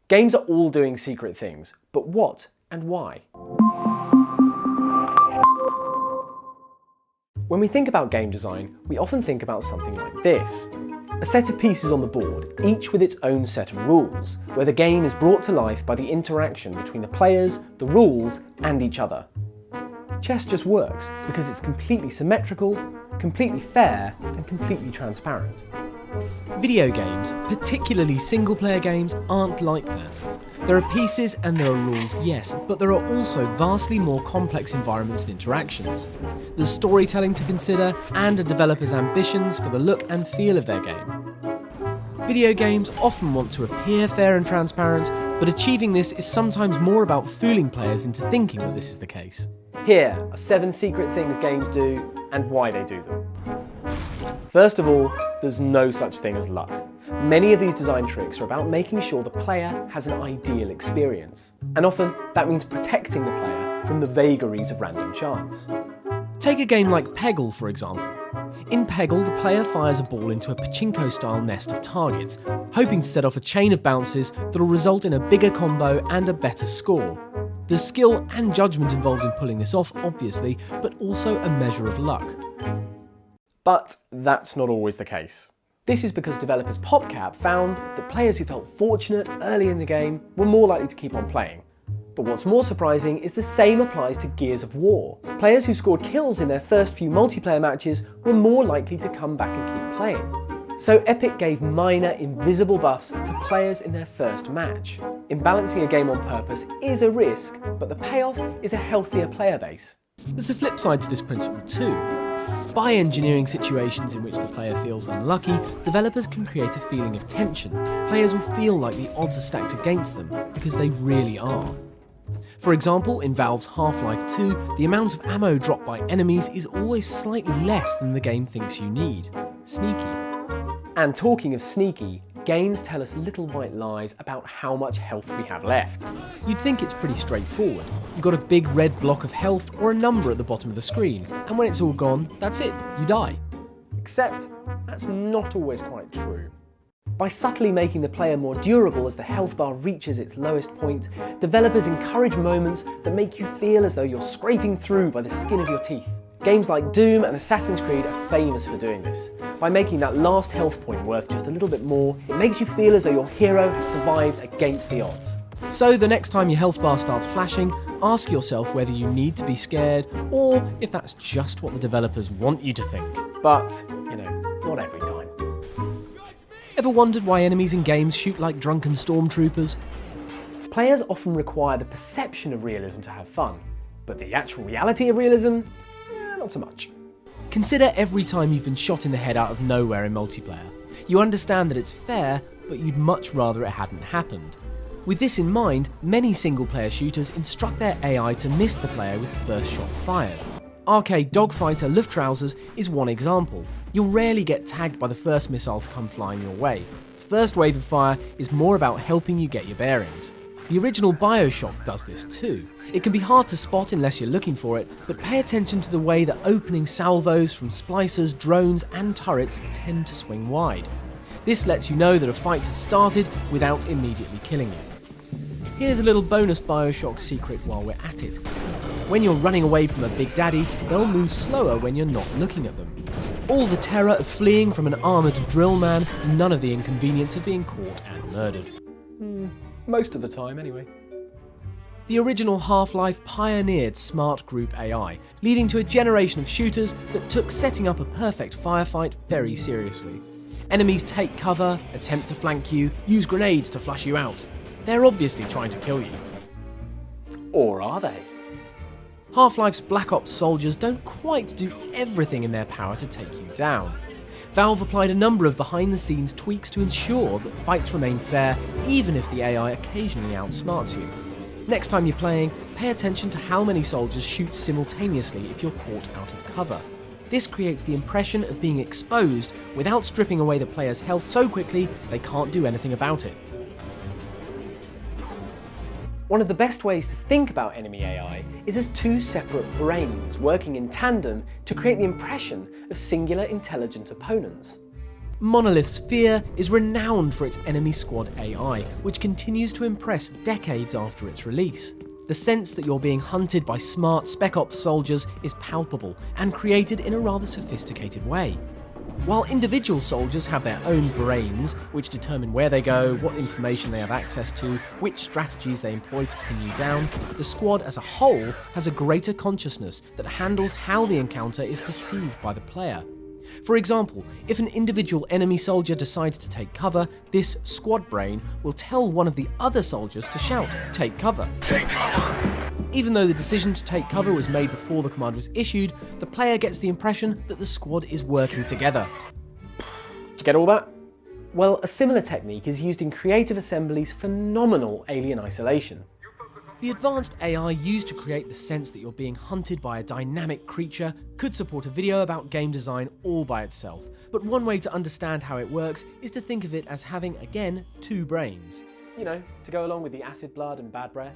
Games are all doing secret things, but what and why? When we think about game design, we often think about something like this. A set of pieces on the board, each with its own set of rules, where the game is brought to life by the interaction between the players, the rules, and each other. Chess just works because it's completely symmetrical, completely fair, and completely transparent. Video games, particularly single-player games, aren't like that. There are pieces and there are rules, yes, but there are also vastly more complex environments and interactions. There's storytelling to consider and a developer's ambitions for the look and feel of their game. Video games often want to appear fair and transparent, but achieving this is sometimes more about fooling players into thinking that this is the case. Here are 7 secret things games do and why they do them. First of all, there's no such thing as luck. Many of these design tricks are about making sure the player has an ideal experience. And often, that means protecting the player from the vagaries of random chance. Take a game like Peggle, for example. In Peggle, the player fires a ball into a pachinko-style nest of targets, hoping to set off a chain of bounces that'll result in a bigger combo and a better score. There's skill and judgment involved in pulling this off, obviously, but also a measure of luck. But that's not always the case. This is because developers PopCap found that players who felt fortunate early in the game were more likely to keep on playing. But what's more surprising is the same applies to Gears of War. Players who scored kills in their first few multiplayer matches were more likely to come back and keep playing. So Epic gave minor, invisible buffs to players in their first match. Imbalancing a game on purpose is a risk, but the payoff is a healthier player base. There's a flip side to this principle too. By engineering situations in which the player feels unlucky, developers can create a feeling of tension. Players will feel like the odds are stacked against them, because they really are. For example, in Valve's Half-Life 2, the amount of ammo dropped by enemies is always slightly less than the game thinks you need. Sneaky. And talking of sneaky, games tell us little white lies about how much health we have left. You'd think it's pretty straightforward. You've got a big red block of health or a number at the bottom of the screen, and when it's all gone, that's it, you die. Except, that's not always quite true. By subtly making the player more durable as the health bar reaches its lowest point, developers encourage moments that make you feel as though you're scraping through by the skin of your teeth. Games like Doom and Assassin's Creed are famous for doing this. By making that last health point worth just a little bit more, it makes you feel as though your hero has survived against the odds. So the next time your health bar starts flashing, ask yourself whether you need to be scared, or if that's just what the developers want you to think. But, not every time. Ever wondered why enemies in games shoot like drunken stormtroopers? Players often require the perception of realism to have fun, but the actual reality of realism? Not so much. Consider every time you've been shot in the head out of nowhere in multiplayer. You understand that it's fair, but you'd much rather it hadn't happened. With this in mind, many single-player shooters instruct their AI to miss the player with the first shot fired. Arcade dogfighter Luftrausers is one example. You'll rarely get tagged by the first missile to come flying your way. The first wave of fire is more about helping you get your bearings. The original BioShock does this too. It can be hard to spot unless you're looking for it, but pay attention to the way that opening salvos from splicers, drones and turrets tend to swing wide. This lets you know that a fight has started without immediately killing you. Here's a little bonus BioShock secret while we're at it. When you're running away from a big daddy, they'll move slower when you're not looking at them. All the terror of fleeing from an armoured drill man, none of the inconvenience of being caught and murdered. Most of the time, anyway. The original Half-Life pioneered smart group AI, leading to a generation of shooters that took setting up a perfect firefight very seriously. Enemies take cover, attempt to flank you, use grenades to flush you out. They're obviously trying to kill you. Or are they? Half-Life's Black Ops soldiers don't quite do everything in their power to take you down. Valve applied a number of behind-the-scenes tweaks to ensure that fights remain fair, even if the AI occasionally outsmarts you. Next time you're playing, pay attention to how many soldiers shoot simultaneously if you're caught out of cover. This creates the impression of being exposed without stripping away the player's health so quickly they can't do anything about it. One of the best ways to think about enemy AI is as two separate brains working in tandem to create the impression of singular intelligent opponents. Monolith's Sphere is renowned for its enemy squad AI, which continues to impress decades after its release. The sense that you're being hunted by smart Spec Ops soldiers is palpable and created in a rather sophisticated way. While individual soldiers have their own brains, which determine where they go, what information they have access to, which strategies they employ to pin you down, the squad as a whole has a greater consciousness that handles how the encounter is perceived by the player. For example, if an individual enemy soldier decides to take cover, this squad brain will tell one of the other soldiers to shout, "Take cover." Take cover! Even though the decision to take cover was made before the command was issued, the player gets the impression that the squad is working together. Did you get all that? Well, a similar technique is used in Creative Assembly's phenomenal Alien Isolation. The advanced AI used to create the sense that you're being hunted by a dynamic creature could support a video about game design all by itself, but one way to understand how it works is to think of it as having, again, two brains. You know, to go along with the acid blood and bad breath.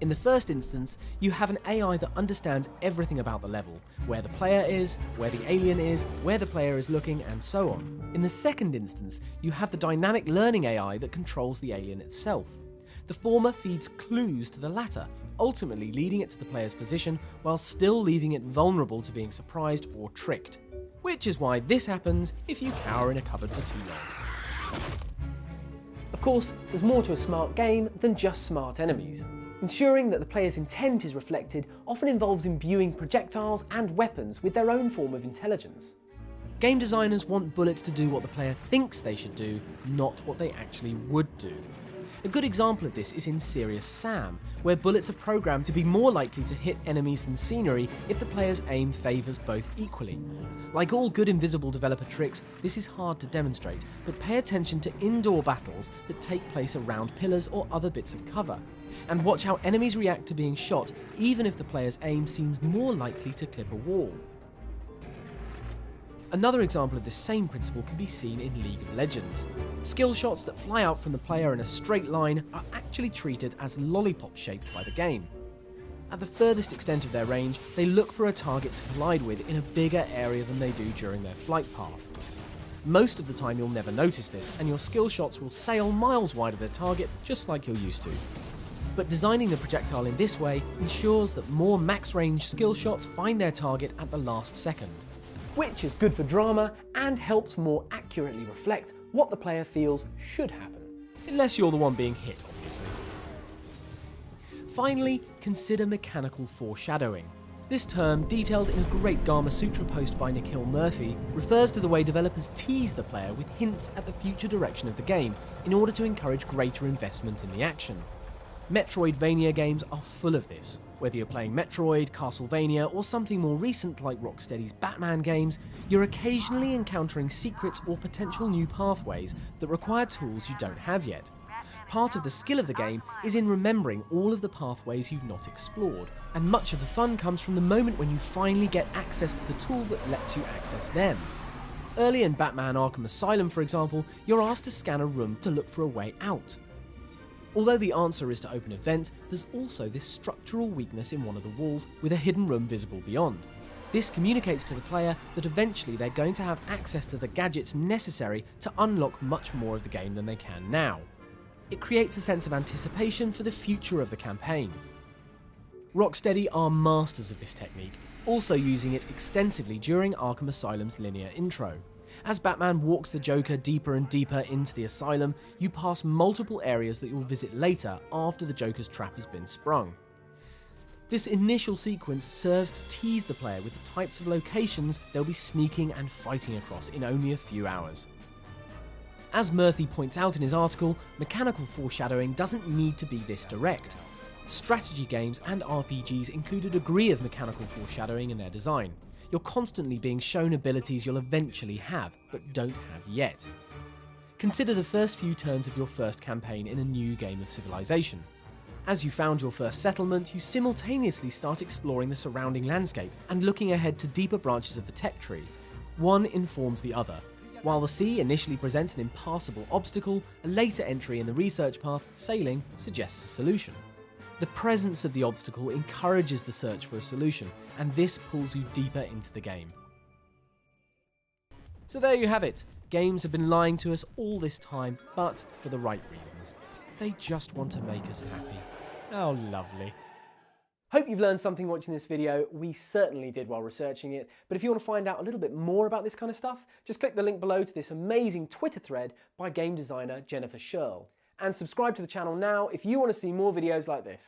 In the first instance, you have an AI that understands everything about the level, where the player is, where the alien is, where the player is looking, and so on. In the second instance, you have the dynamic learning AI that controls the alien itself. The former feeds clues to the latter, ultimately leading it to the player's position while still leaving it vulnerable to being surprised or tricked. Which is why this happens if you cower in a cupboard for too long. Of course, there's more to a smart game than just smart enemies. Ensuring that the player's intent is reflected often involves imbuing projectiles and weapons with their own form of intelligence. Game designers want bullets to do what the player thinks they should do, not what they actually would do. A good example of this is in Serious Sam, where bullets are programmed to be more likely to hit enemies than scenery if the player's aim favours both equally. Like all good invisible developer tricks, this is hard to demonstrate, but pay attention to indoor battles that take place around pillars or other bits of cover, and watch how enemies react to being shot even if the player's aim seems more likely to clip a wall. Another example of this same principle can be seen in League of Legends. Skill shots that fly out from the player in a straight line are actually treated as lollipop shaped by the game. At the furthest extent of their range, they look for a target to collide with in a bigger area than they do during their flight path. Most of the time you'll never notice this, and your skill shots will sail miles wide of their target just like you're used to. But designing the projectile in this way ensures that more max range skill shots find their target at the last second. Which is good for drama and helps more accurately reflect what the player feels should happen. Unless you're the one being hit, obviously. Finally, consider mechanical foreshadowing. This term, detailed in a great Gama Sutra post by Nikhil Murthy, refers to the way developers tease the player with hints at the future direction of the game in order to encourage greater investment in the action. Metroidvania games are full of this. Whether you're playing Metroid, Castlevania, or something more recent like Rocksteady's Batman games, you're occasionally encountering secrets or potential new pathways that require tools you don't have yet. Part of the skill of the game is in remembering all of the pathways you've not explored, and much of the fun comes from the moment when you finally get access to the tool that lets you access them. Early in Batman Arkham Asylum, for example, you're asked to scan a room to look for a way out. Although the answer is to open a vent, there's also this structural weakness in one of the walls with a hidden room visible beyond. This communicates to the player that eventually they're going to have access to the gadgets necessary to unlock much more of the game than they can now. It creates a sense of anticipation for the future of the campaign. Rocksteady are masters of this technique, also using it extensively during Arkham Asylum's linear intro. As Batman walks the Joker deeper and deeper into the asylum, you pass multiple areas that you'll visit later after the Joker's trap has been sprung. This initial sequence serves to tease the player with the types of locations they'll be sneaking and fighting across in only a few hours. As Murthy points out in his article, mechanical foreshadowing doesn't need to be this direct. Strategy games and RPGs include a degree of mechanical foreshadowing in their design. You're constantly being shown abilities you'll eventually have, but don't have yet. Consider the first few turns of your first campaign in a new game of Civilization. As you found your first settlement, you simultaneously start exploring the surrounding landscape and looking ahead to deeper branches of the tech tree. One informs the other. While the sea initially presents an impassable obstacle, a later entry in the research path, sailing, suggests a solution. The presence of the obstacle encourages the search for a solution, and this pulls you deeper into the game. So there you have it. Games have been lying to us all this time, but for the right reasons. They just want to make us happy. How lovely. Hope you've learned something watching this video. We certainly did while researching it, but if you want to find out a little bit more about this kind of stuff, just click the link below to this amazing Twitter thread by game designer Jennifer Shirl. And subscribe to the channel now if you want to see more videos like this.